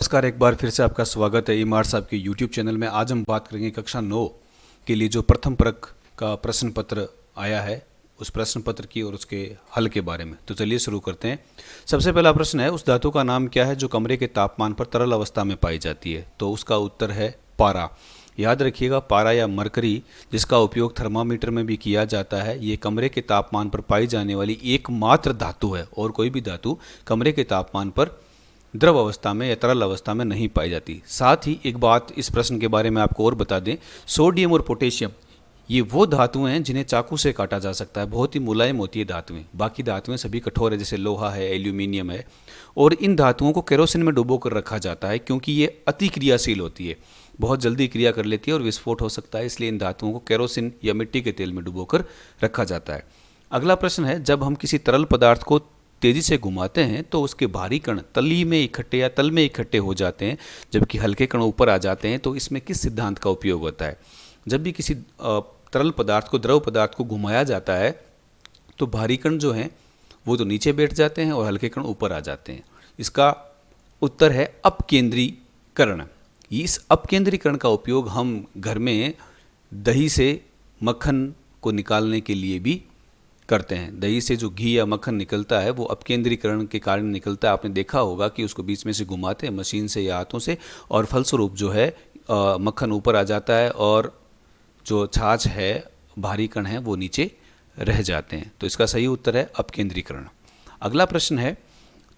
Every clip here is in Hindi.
नमस्कार, एक बार फिर से आपका स्वागत है ईमार साहब के YouTube चैनल में। आज हम बात करेंगे कक्षा 9 के लिए जो प्रथम परक का प्रश्न पत्र आया है उस प्रश्न पत्र की और उसके हल के बारे में। तो चलिए शुरू करते हैं। सबसे पहला प्रश्न है, उस धातु का नाम क्या है जो कमरे के तापमान पर तरल अवस्था में पाई जाती है? तो उसका उत्तर है पारा। याद रखिएगा, पारा या मरकरी, जिसका उपयोग थर्मामीटर में भी किया जाता है, ये कमरे के तापमान पर पाई जाने वाली एकमात्र धातु है और कोई भी धातु कमरे के तापमान पर द्रव अवस्था में या तरल अवस्था में नहीं पाई जाती। साथ ही एक बात इस प्रश्न के बारे में आपको और बता दें, सोडियम और पोटेशियम ये वो धातुएं हैं जिन्हें चाकू से काटा जा सकता है। बहुत ही मुलायम होती है धातुएं, बाकी धातुएं सभी कठोर है, जैसे लोहा है, एल्यूमिनियम है। और इन धातुओं को केरोसिन में डुबो कर रखा जाता है क्योंकि ये अति क्रियाशील होती है, बहुत जल्दी क्रिया कर लेती है और विस्फोट हो सकता है। इसलिए इन धातुओं को केरोसिन या मिट्टी के तेल में डुबो कर रखा जाता है। अगला प्रश्न है, जब हम किसी तरल पदार्थ को तेजी से घुमाते हैं तो उसके भारी कण तली में इकट्ठे या तल में इकट्ठे हो जाते हैं, जबकि हल्के कण ऊपर आ जाते हैं। तो इसमें किस सिद्धांत का उपयोग होता है? जब भी किसी तरल पदार्थ को, द्रव पदार्थ को घुमाया जाता है तो भारी कण जो हैं वो तो नीचे बैठ जाते हैं और हल्के कण ऊपर आ जाते हैं। इसका उत्तर है अपकेंद्रीकरण। इस अपकेंद्रीकरण का उपयोग हम घर में दही से मक्खन को निकालने के लिए भी करते हैं। दही से जो घी या मक्खन निकलता है वो अपकेंद्रीकरण के कारण निकलता है। आपने देखा होगा कि उसको बीच में से घुमाते हैं मशीन से या हाथों से, और फलस्वरूप जो है मक्खन ऊपर आ जाता है और जो छाछ है, भारी कण है, वो नीचे रह जाते हैं। तो इसका सही उत्तर है अपकेंद्रीकरण। अगला प्रश्न है,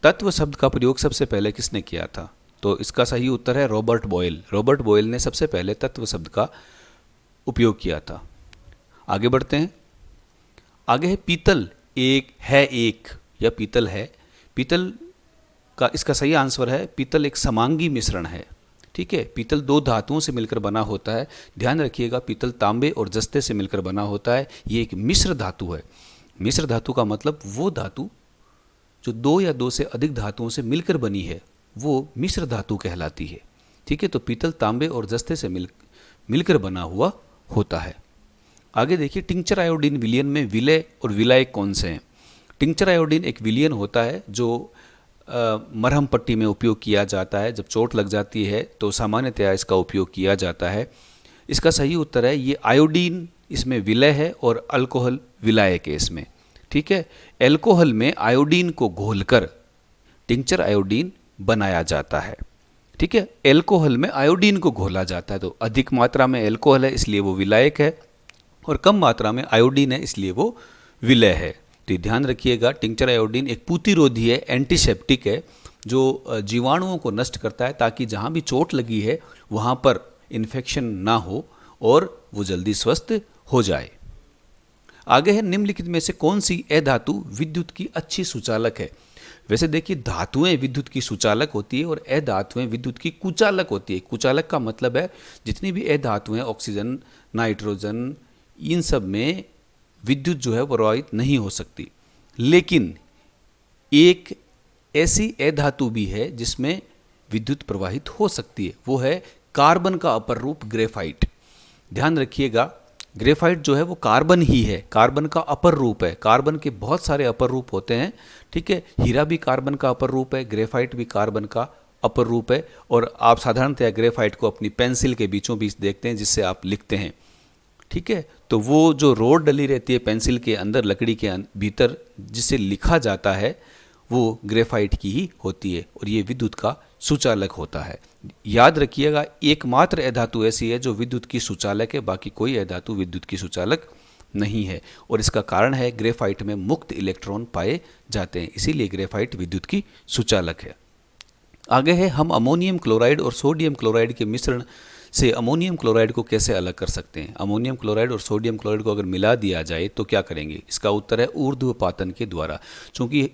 तत्व शब्द का प्रयोग सबसे पहले किसने किया था? तो इसका सही उत्तर है रॉबर्ट बॉयल। रॉबर्ट बॉयल ने सबसे पहले तत्व शब्द का उपयोग किया था। आगे बढ़ते हैं। आगे है पीतल एक या पीतल है। पीतल का इसका सही आंसर है पीतल एक समांगी मिश्रण है। ठीक है, पीतल दो धातुओं से मिलकर बना होता है। ध्यान रखिएगा, पीतल तांबे और जस्ते से मिलकर बना होता है। ये एक मिश्र धातु है। मिश्र धातु का मतलब वो धातु जो दो या दो से अधिक धातुओं से मिलकर बनी है, वो मिश्र धातु कहलाती है। ठीक है, तो पीतल तांबे और जस्ते से मिलकर बना हुआ होता है। आगे देखिए, टिंचर आयोडीन विलयन में विलय और विलायक कौन से हैं? टिंचर आयोडीन एक विलयन होता है जो मरहम पट्टी में उपयोग किया जाता है। जब चोट लग जाती है तो सामान्यतया इसका उपयोग किया जाता है। इसका सही उत्तर है ये आयोडीन, इसमें विलय है और अल्कोहल विलायक है इसमें। ठीक है, एल्कोहल में आयोडीन को घोलकर टिंचर आयोडीन बनाया जाता है। ठीक है, एल्कोहल में आयोडीन को घोला जाता है, तो अधिक मात्रा में एल्कोहल है इसलिए वो विलायक है, और कम मात्रा में आयोडीन है इसलिए वो विलय है। तो ध्यान रखिएगा, टिंचर आयोडीन एक पूतिरोधी है, एंटीसेप्टिक है, जो जीवाणुओं को नष्ट करता है ताकि जहाँ भी चोट लगी है वहाँ पर इन्फेक्शन ना हो और वो जल्दी स्वस्थ हो जाए। आगे है, निम्नलिखित में से कौन सी अधातु विद्युत की अच्छी सुचालक है? वैसे देखिए, धातुएं विद्युत की सुचालक होती है और अधातुएं विद्युत की कुचालक होती है। कुचालक का मतलब है जितनी भी अधातुएं, ऑक्सीजन, नाइट्रोजन, इन सब में विद्युत जो है वो प्रवाहित नहीं हो सकती। लेकिन एक ऐसी अधातु भी है जिसमें विद्युत प्रवाहित हो सकती है, वो है कार्बन का अपर रूप ग्रेफाइट। ध्यान रखिएगा, ग्रेफाइट जो है वो कार्बन ही है, कार्बन का अपर रूप है। कार्बन के बहुत सारे अपर रूप होते हैं। ठीक है, हीरा भी कार्बन का अपर रूप है, ग्रेफाइट भी कार्बन का अपर रूप है। और आप साधारणतया ग्रेफाइट को अपनी पेंसिल के बीचों बीच देखते हैं जिससे आप लिखते हैं। ठीक है, तो वो जो रोड डली रहती है पेंसिल के अंदर, लकड़ी के भीतर, जिससे लिखा जाता है, वो ग्रेफाइट की ही होती है और ये विद्युत का सुचालक होता है। याद रखिएगा, एकमात्र अधातु ऐसी है जो विद्युत की सुचालक है, बाकी कोई अधातु विद्युत की सुचालक नहीं है। और इसका कारण है ग्रेफाइट में मुक्त इलेक्ट्रॉन पाए जाते हैं, इसीलिए ग्रेफाइट विद्युत की सुचालक है। आगे है, हम अमोनियम क्लोराइड और सोडियम क्लोराइड के मिश्रण से अमोनियम क्लोराइड को कैसे अलग कर सकते हैं? अमोनियम क्लोराइड और सोडियम क्लोराइड को अगर मिला दिया जाए तो क्या करेंगे? इसका उत्तर है ऊर्ध्वपातन के द्वारा। चूँकि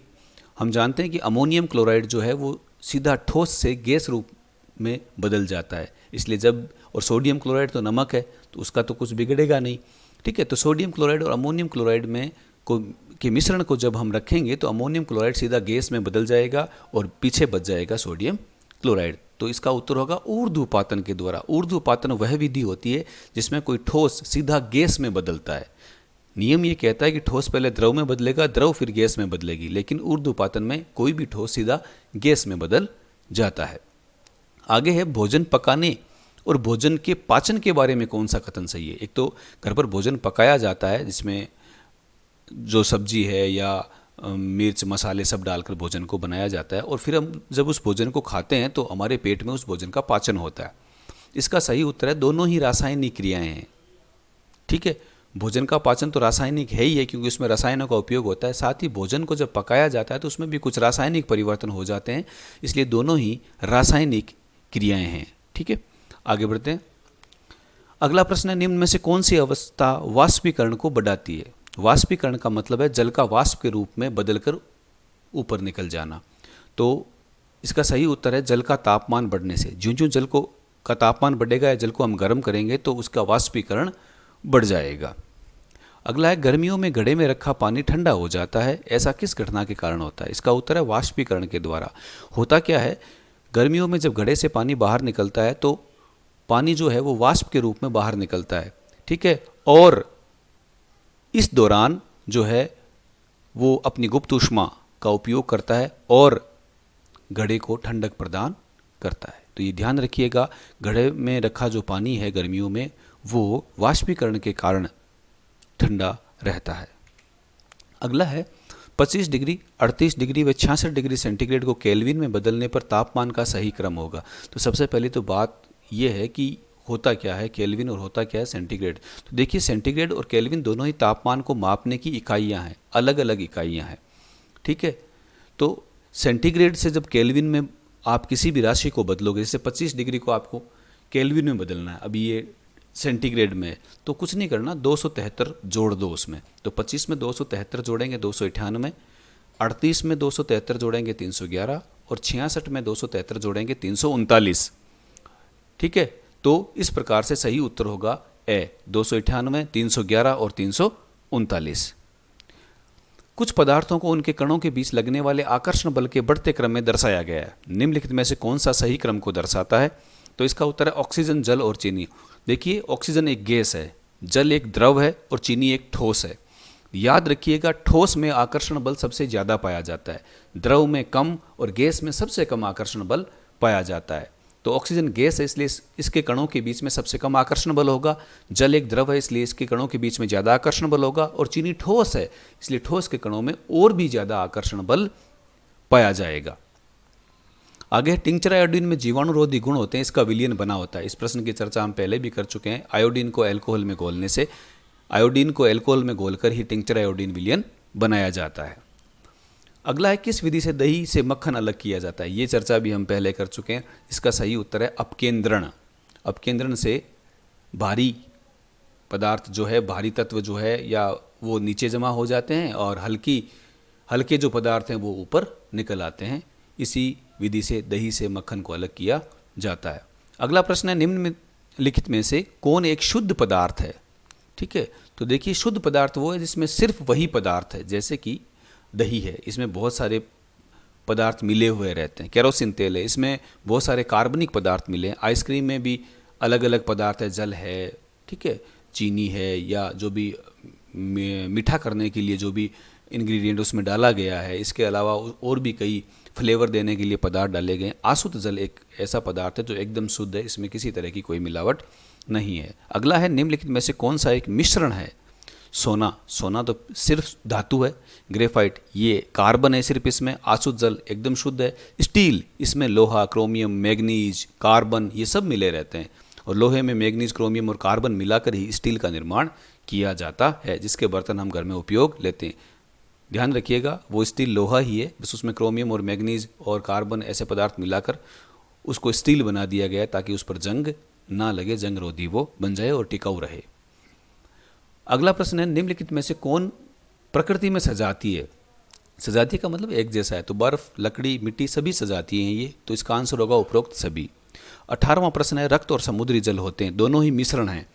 हम जानते हैं कि अमोनियम क्लोराइड जो है वो सीधा ठोस से गैस रूप में बदल जाता है, इसलिए जब, और सोडियम क्लोराइड तो नमक है तो उसका तो कुछ बिगड़ेगा नहीं। ठीक है, तो सोडियम क्लोराइड और अमोनियम क्लोराइड में के मिश्रण को जब हम रखेंगे तो अमोनियम क्लोराइड सीधा गैस में बदल जाएगा और पीछे बच जाएगा सोडियम क्लोराइड। तो इसका उत्तर होगा ऊर्ध्वपातन के द्वारा। ऊर्ध्वपातन वह विधि होती है जिसमें कोई ठोस सीधा गैस में बदलता है। नियम ये कहता है कि ठोस पहले द्रव में बदलेगा, द्रव फिर गैस में बदलेगी, लेकिन ऊर्ध्वपातन में कोई भी ठोस सीधा गैस में बदल जाता है। आगे है भोजन पकाने और भोजन के पाचन के बारे में कौन सा कथन सही है। एक तो घर पर भोजन पकाया जाता है जिसमें जो सब्जी है या मिर्च मसाले सब डालकर भोजन को बनाया जाता है, और फिर हम जब उस भोजन को खाते हैं तो हमारे पेट में उस भोजन का पाचन होता है। इसका सही उत्तर है दोनों ही रासायनिक क्रियाएं हैं। ठीक है, भोजन का पाचन तो रासायनिक है ही है क्योंकि उसमें रसायनों का उपयोग होता है, साथ ही भोजन को जब पकाया जाता है तो उसमें भी कुछ रासायनिक परिवर्तन हो जाते हैं, इसलिए दोनों ही रासायनिक क्रियाएं हैं। ठीक है, आगे बढ़ते हैं। अगला प्रश्न है, निम्न में से कौन सी अवस्था वाष्पीकरण को बढ़ाती है। वाष्पीकरण का मतलब है जल का वाष्प के रूप में बदलकर ऊपर निकल जाना। तो इसका सही उत्तर है जल का तापमान बढ़ने से। ज्यों ज्यों जल को का तापमान बढ़ेगा या जल को हम गर्म करेंगे तो उसका वाष्पीकरण बढ़ जाएगा। अगला है, गर्मियों में घड़े में रखा पानी ठंडा हो जाता है, ऐसा किस घटना के कारण होता है। इसका उत्तर है वाष्पीकरण के द्वारा। होता क्या है, गर्मियों में जब घड़े से पानी बाहर निकलता है तो पानी जो है वो वाष्प के रूप में बाहर निकलता है। ठीक है, और इस दौरान जो है वो अपनी गुप्त ऊष्मा का उपयोग करता है और घड़े को ठंडक प्रदान करता है। तो ये ध्यान रखिएगा, घड़े में रखा जो पानी है गर्मियों में वो वाष्पीकरण के कारण ठंडा रहता है। अगला है, 25 डिग्री, 38 डिग्री व 66 डिग्री सेंटीग्रेड को केल्विन में बदलने पर तापमान का सही क्रम होगा। तो सबसे पहले तो बात यह है कि होता क्या है केल्विन और होता क्या है सेंटीग्रेड। तो देखिए, सेंटीग्रेड और केल्विन दोनों ही तापमान को मापने की इकाइयां हैं, अलग अलग इकाइयां हैं। ठीक है, तो सेंटीग्रेड से जब केल्विन में आप किसी भी राशि को बदलोगे, जैसे 25 डिग्री को आपको केल्विन में बदलना है, अभी ये सेंटीग्रेड में, तो कुछ नहीं करना, 273 जोड़ दो उसमें। तो 25 में 273 जोड़ेंगे 298, 38 में 273 जोड़ेंगे 311 और 66 में 273 जोड़ेंगे 339। ठीक है, तो इस प्रकार से सही उत्तर होगा ए, 298, 311 और 339। कुछ पदार्थों को उनके कणों के बीच लगने वाले आकर्षण बल के बढ़ते क्रम में दर्शाया गया है। निम्नलिखित में से कौन सा सही क्रम को दर्शाता है। तो इसका उत्तर है ऑक्सीजन, जल और चीनी। देखिए, ऑक्सीजन एक गैस है, जल एक द्रव है और चीनी एक ठोस है। याद रखिएगा, ठोस में आकर्षण बल सबसे ज़्यादा पाया जाता है, द्रव में कम और गैस में सबसे कम आकर्षण बल पाया जाता है। तो ऑक्सीजन गैस है इसलिए इसके कणों के बीच में सबसे कम आकर्षण बल होगा, जल एक द्रव है इसलिए इसके कणों के बीच में ज़्यादा आकर्षण बल होगा, और चीनी ठोस है इसलिए ठोस के कणों में और भी ज़्यादा आकर्षण बल पाया जाएगा। आगे, टिंचर आयोडीन में जीवाणुरोधी गुण होते हैं, इसका विलयन बना होता है। इस प्रश्न की चर्चा हम पहले भी कर चुके हैं। आयोडीन को अल्कोहल में घोलने से, आयोडीन को अल्कोहल में घोलकर ही टिंचर आयोडीन विलयन बनाया जाता है। अगला है, किस विधि से दही से मक्खन अलग किया जाता है। ये चर्चा भी हम पहले कर चुके हैं। इसका सही उत्तर है अपकेंद्रण। अपकेंद्रण से भारी पदार्थ जो है, भारी तत्व जो है या वो नीचे जमा हो जाते हैं और हल्के जो पदार्थ हैं वो ऊपर निकल आते हैं। इसी विधि से दही से मक्खन को अलग किया जाता है। अगला प्रश्न है, निम्नलिखित में से कौन एक शुद्ध पदार्थ है। ठीक है, तो देखिए, शुद्ध पदार्थ वो है जिसमें सिर्फ वही पदार्थ है, जैसे कि दही है, इसमें बहुत सारे पदार्थ मिले हुए रहते हैं। केरोसिन तेल है, इसमें बहुत सारे कार्बनिक पदार्थ मिले हैं। आइसक्रीम में भी अलग अलग पदार्थ है, जल है, ठीक है, चीनी है, या जो भी मीठा करने के लिए जो भी इंग्रेडिएंट उसमें डाला गया है। इसके अलावा और भी कई फ्लेवर देने के लिए पदार्थ डाले गए। आसुत जल एक ऐसा पदार्थ है जो एकदम शुद्ध है, इसमें किसी तरह की कोई मिलावट नहीं है। अगला है, निम्नलिखित में से कौन सा एक मिश्रण है। सोना तो सिर्फ धातु है। ग्रेफाइट ये कार्बन है सिर्फ इसमें। आसुत जल एकदम शुद्ध है। स्टील, इसमें लोहा, क्रोमियम, मैग्नीज, कार्बन ये सब मिले रहते हैं, और लोहे में मैग्नीज, क्रोमियम और कार्बन मिलाकर ही स्टील का निर्माण किया जाता है, जिसके बर्तन हम घर में उपयोग लेते हैं। ध्यान रखिएगा, वो स्टील लोहा ही है, बस उसमें क्रोमियम और मैग्नीज और कार्बन ऐसे पदार्थ मिलाकर उसको स्टील बना दिया गया ताकि उस पर जंग ना लगे, जंग रोधी वो बन जाए और टिकाऊ रहे। अगला प्रश्न है, निम्नलिखित में से कौन प्रकृति में सजाती है। सजाती का मतलब एक जैसा है, तो बर्फ, लकड़ी, मिट्टी सभी सजाती हैं ये, तो इसका आंसर होगा उपरोक्त सभी। 18वां प्रश्न है, रक्त और समुद्री जल होते हैं, दोनों ही मिश्रण हैं।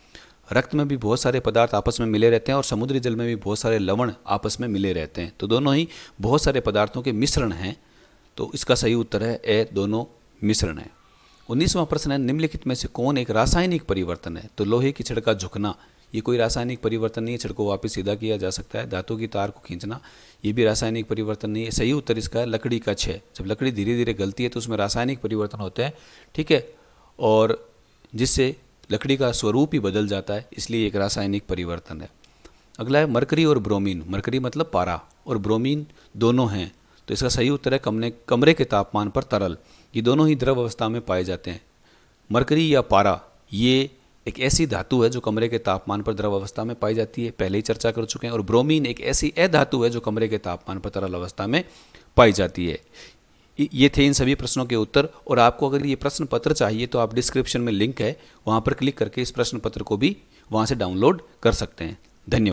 रक्त में भी बहुत सारे पदार्थ आपस में मिले रहते हैं और समुद्री जल में भी बहुत सारे लवण आपस में मिले रहते हैं, तो दोनों ही बहुत सारे पदार्थों के मिश्रण हैं। तो इसका सही उत्तर है ए, दोनों मिश्रण है। 19वां प्रश्न है, निम्नलिखित में से कौन एक रासायनिक परिवर्तन है। तो लोहे की छड़ का झुकना ये कोई रासायनिक परिवर्तन नहीं है, छड़ को वापस सीधा किया जा सकता है। धातु की तार को खींचना, ये भी रासायनिक परिवर्तन नहीं है। सही उत्तर इसका है लकड़ी का क्षय। जब लकड़ी धीरे धीरे गलती है तो उसमें रासायनिक परिवर्तन होते हैं, ठीक है, और जिससे लकड़ी का स्वरूप ही बदल जाता है, इसलिए एक रासायनिक परिवर्तन है। अगला है मरकरी और ब्रोमीन। मरकरी मतलब पारा और ब्रोमीन दोनों हैं, तो इसका सही उत्तर है कमरे के तापमान पर तरल। ये दोनों ही द्रव अवस्था में पाए जाते हैं। मरकरी या पारा ये एक ऐसी धातु है जो कमरे के तापमान पर द्रव अवस्था में पाई जाती है, पहले ही चर्चा कर चुके हैं। और ब्रोमीन एक ऐसी अधातु है जो कमरे के तापमान पर तरल अवस्था में पाई जाती है। ये थे इन सभी प्रश्नों के उत्तर। और आपको अगर ये प्रश्न पत्र चाहिए तो आप डिस्क्रिप्शन में लिंक है, वहाँ पर क्लिक करके इस प्रश्न पत्र को भी वहाँ से डाउनलोड कर सकते हैं। धन्यवाद।